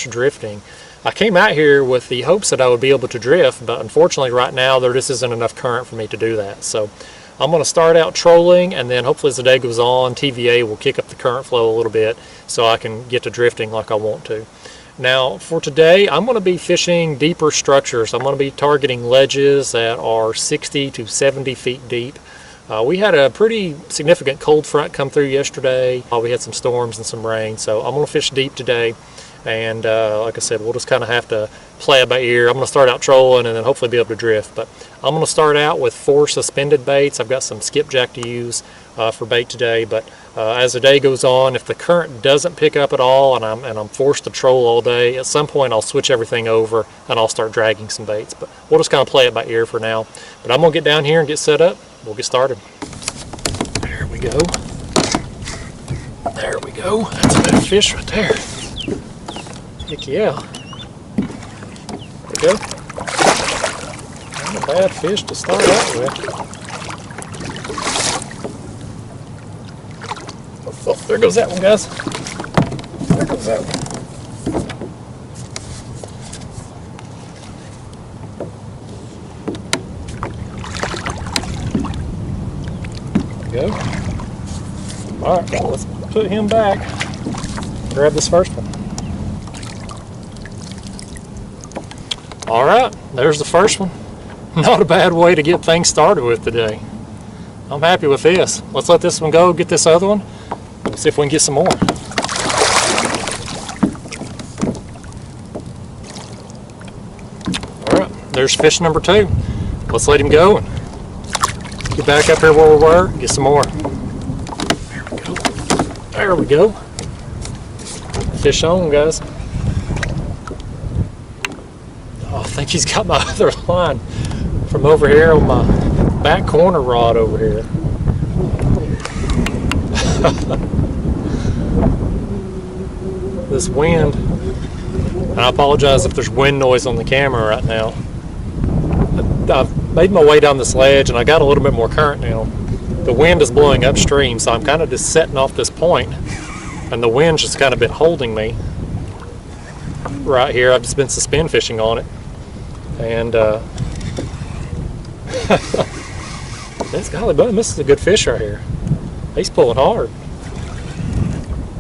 drifting. I came out here with the hopes that I would be able to drift, but unfortunately right now there just isn't enough current for me to do that. So I'm going to start out trolling, and then hopefully as the day goes on, TVA will kick up the current flow a little bit so I can get to drifting like I want to. Now for today, I'm going to be fishing deeper structures. I'm going to be targeting ledges that are 60 to 70 feet deep. We had a pretty significant cold front come through yesterday. We had some storms and some rain, so I'm going to fish deep today. And like I said, we'll just kind of have to play it by ear. I'm going to start out trolling and then hopefully be able to drift. But I'm going to start out with 4 suspended baits. I've got some skipjack to use for bait today. But as the day goes on, if the current doesn't pick up at all and I'm forced to troll all day, at some point I'll switch everything over and I'll start dragging some baits. But we'll just kind of play it by ear for now. But I'm going to get down here and get set up. We'll get started. There we go. There we go. That's a big fish right there. Heck yeah. There we go. Not a bad fish to start out with. Oh, there goes that one, guys. There goes that one. There we go. Alright, well, let's put him back. Grab this first one. Alright, there's the first one. Not a bad way to get things started with today. I'm happy with this. Let's let this one go, get this other one. Let's see if we can get some more. Alright, there's fish number 2. Let's let him go and get back up here where we were, get some more. There we go. There we go. Fish on, guys. I think he's got my other line from over here on my back corner rod over here. This wind, and I apologize if there's wind noise on the camera right now. I've made my way down this ledge and I got a little bit more current now. The wind is blowing upstream, so I'm kind of just setting off this point, and the wind's just kind of been holding me right here. I've just been suspend fishing on it. And this golly button, this is a good fish right here. He's pulling hard.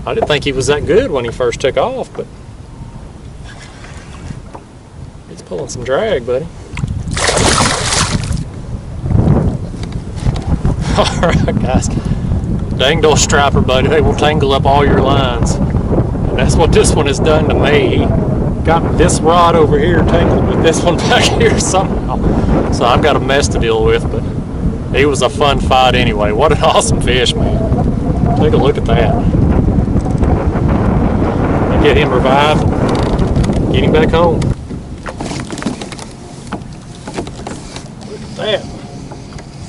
I didn't think he was that good when he first took off, but he's pulling some drag, buddy. Alright guys, dang old striper, buddy, they will tangle up all your lines. And that's what this one has done to me. Got this rod over here tangled with this one back here somehow. So I've got a mess to deal with, but it was a fun fight anyway. What an awesome fish, man. Take a look at that. And get him revived, get him back home. Look at that.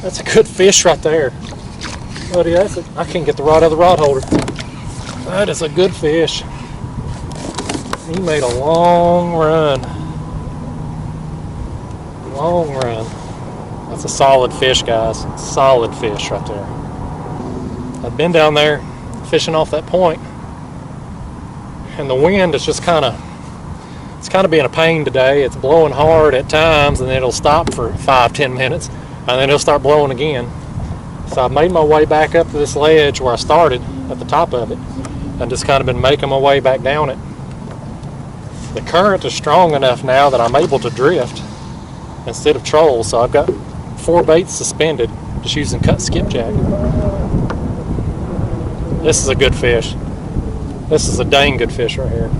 That's a good fish right there. Buddy, I can't get the rod out of the rod holder. That is a good fish. He made a long run. Long run. That's a solid fish, guys. Solid fish right there. I've been down there fishing off that point, and the wind is just kind of, it's kind of being a pain today. It's blowing hard at times, and then it'll stop for 5-10 minutes, and then it'll start blowing again. So I've made my way back up to this ledge where I started at the top of it, and just kind of been making my way back down it. The current is strong enough now that I'm able to drift instead of troll, so I've got 4 baits suspended, just using cut skipjack. This is a good fish. This is a dang good fish right here.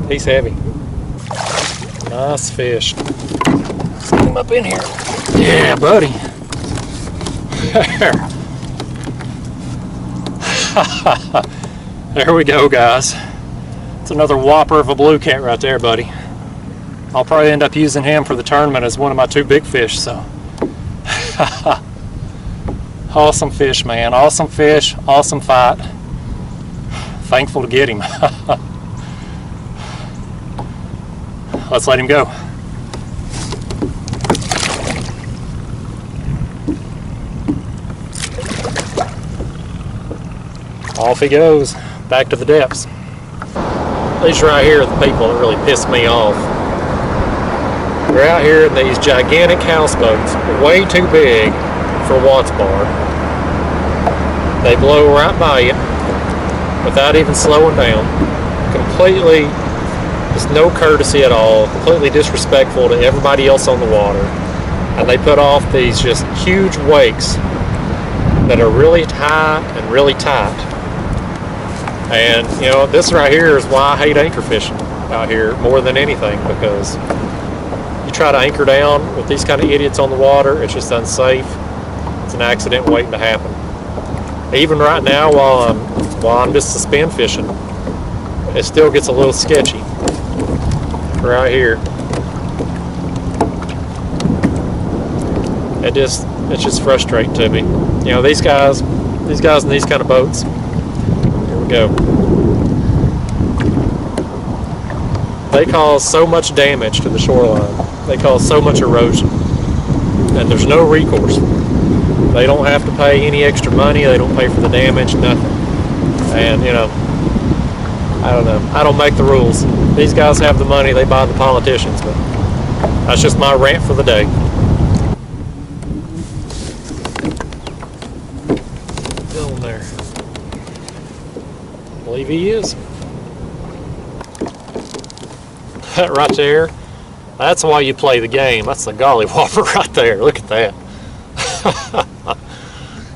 He's heavy. Nice fish. Let's get him up in here. Yeah, buddy. There we go, guys. It's another whopper of a blue cat right there, buddy. I'll probably end up using him for the tournament as one of my 2 big fish, so. Awesome fish, man. Awesome fish, awesome fight. Thankful to get him. Let's let him go. Off he goes, back to the depths. These right here are the people that really piss me off. They're out here in these gigantic houseboats, way too big for Watts Bar. They blow right by you without even slowing down. Completely, just no courtesy at all. Completely disrespectful to everybody else on the water. And they put off these just huge wakes that are really high and really tight. And you know, this right here is why I hate anchor fishing out here more than anything, because you try to anchor down with these kind of idiots on the water, it's just unsafe. It's an accident waiting to happen. Even right now, while I'm just suspend fishing, it still gets a little sketchy right here. It's just frustrating to me. You know, these guys in these kind of boats. Here we go. They cause so much damage to the shoreline. They cause so much erosion, and there's no recourse. They don't have to pay any extra money. They don't pay for the damage, nothing. And you know, I don't know. I don't make the rules. These guys have the money. They buy the politicians. But that's just my rant for the day. Still in there. I believe he is. That right there. That's why you play the game. That's the golly whopper right there. Look at that.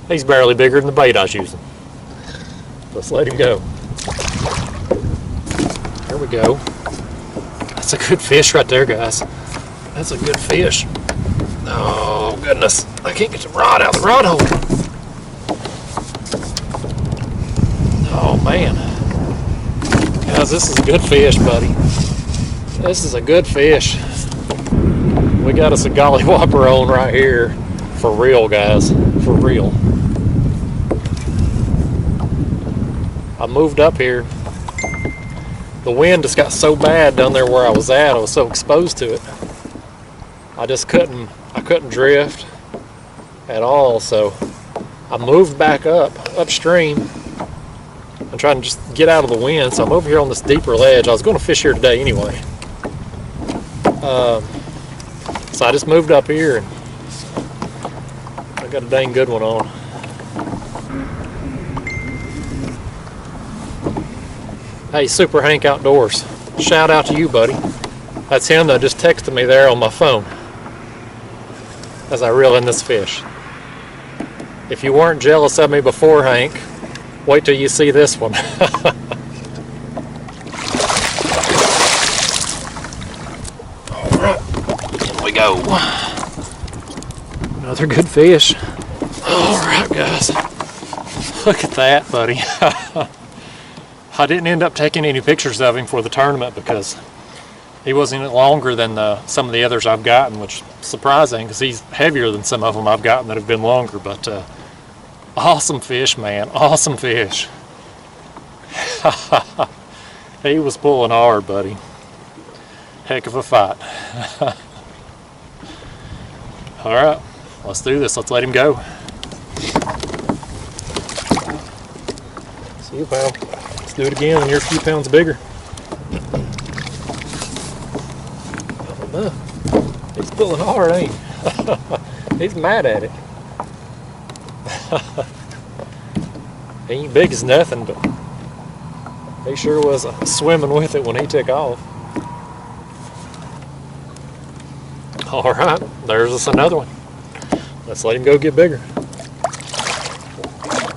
He's barely bigger than the bait I was using. Let's let him go. There we go. That's a good fish right there, guys. That's a good fish. Oh, goodness. I can't get the rod out of the rod hole. Oh, man. Guys, this is a good fish, buddy. This is a good fish. We got us a golly whopper on right here. For real, guys. For real. I moved up here. The wind just got so bad down there where I was at. I was so exposed to it. I couldn't drift at all. So I moved back upstream. I'm trying to just get out of the wind. So I'm over here on this deeper ledge. I was going to fish here today anyway. So I just moved up here and I got a dang good one on. Hey, Super Hank Outdoors. Shout out to you, buddy. That's him that just texted me there on my phone as I reel in this fish. If you weren't jealous of me before, Hank, wait till you see this one. Alright, here we go. Another good fish. Alright, guys. Look at that, buddy. I didn't end up taking any pictures of him for the tournament because he wasn't longer than some of the others I've gotten, which is surprising because he's heavier than some of them I've gotten that have been longer. But awesome fish, man. Awesome fish. He was pulling hard, buddy. Heck of a fight. Alright, let's do this. Let's let him go. See you, pal. Let's do it again when you're a few pounds bigger. He's pulling hard, ain't he? He's mad at it. He ain't big as nothing, but he sure was swimming with it when he took off. Alright, there's us another one. Let's let him go get bigger.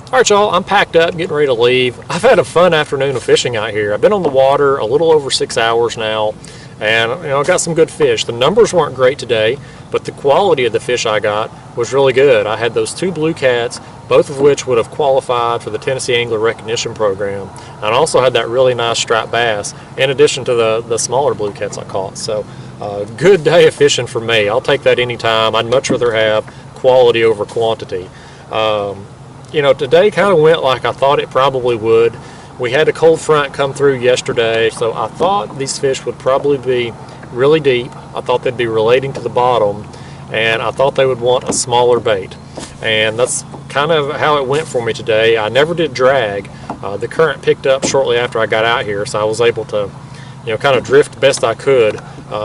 Alright, y'all, I'm packed up, getting ready to leave. I've had a fun afternoon of fishing out here. I've been on the water a little over 6 hours now, and you know, I got some good fish. The numbers weren't great today, but the quality of the fish I got was really good. I had those 2 blue cats, both of which would have qualified for the Tennessee Angler Recognition Program. And I also had that really nice striped bass, in addition to the smaller blue cats I caught. So, good day of fishing for me. I'll take that anytime. I'd much rather have quality over quantity. You know, today kind of went like I thought it probably would. We had a cold front come through yesterday, so I thought these fish would probably be really deep. I thought they'd be relating to the bottom, and I thought they would want a smaller bait. And that's kind of how it went for me today. I never did drag. The current picked up shortly after I got out here, so I was able to, kind of drift best I could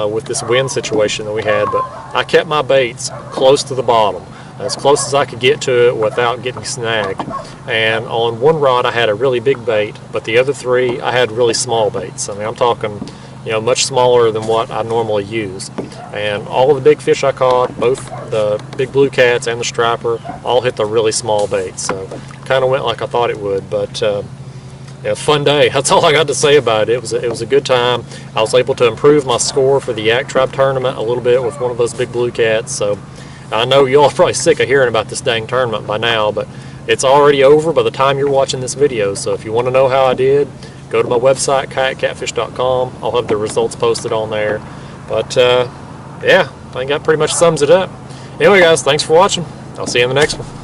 with this wind situation that we had. But I kept my baits close to the bottom, as close as I could get to it without getting snagged. And on one rod I had a really big bait, but the other three I had really small baits. I mean, I'm talking, much smaller than what I normally use. And all of the big fish I caught, both the big blue cats and the striper, all hit the really small baits. So kind of went like I thought it would. But fun day. That's all I got to say about it. It was a good time. I was able to improve my score for the Yak Tribe tournament a little bit with one of those big blue cats. So I know y'all are probably sick of hearing about this dang tournament by now, but it's already over by the time you're watching this video. So if you want to know how I did, go to my website, kayakcatfish.com. I'll have the results posted on there. But yeah, I think that pretty much sums it up. Anyway, guys, thanks for watching. I'll see you in the next one.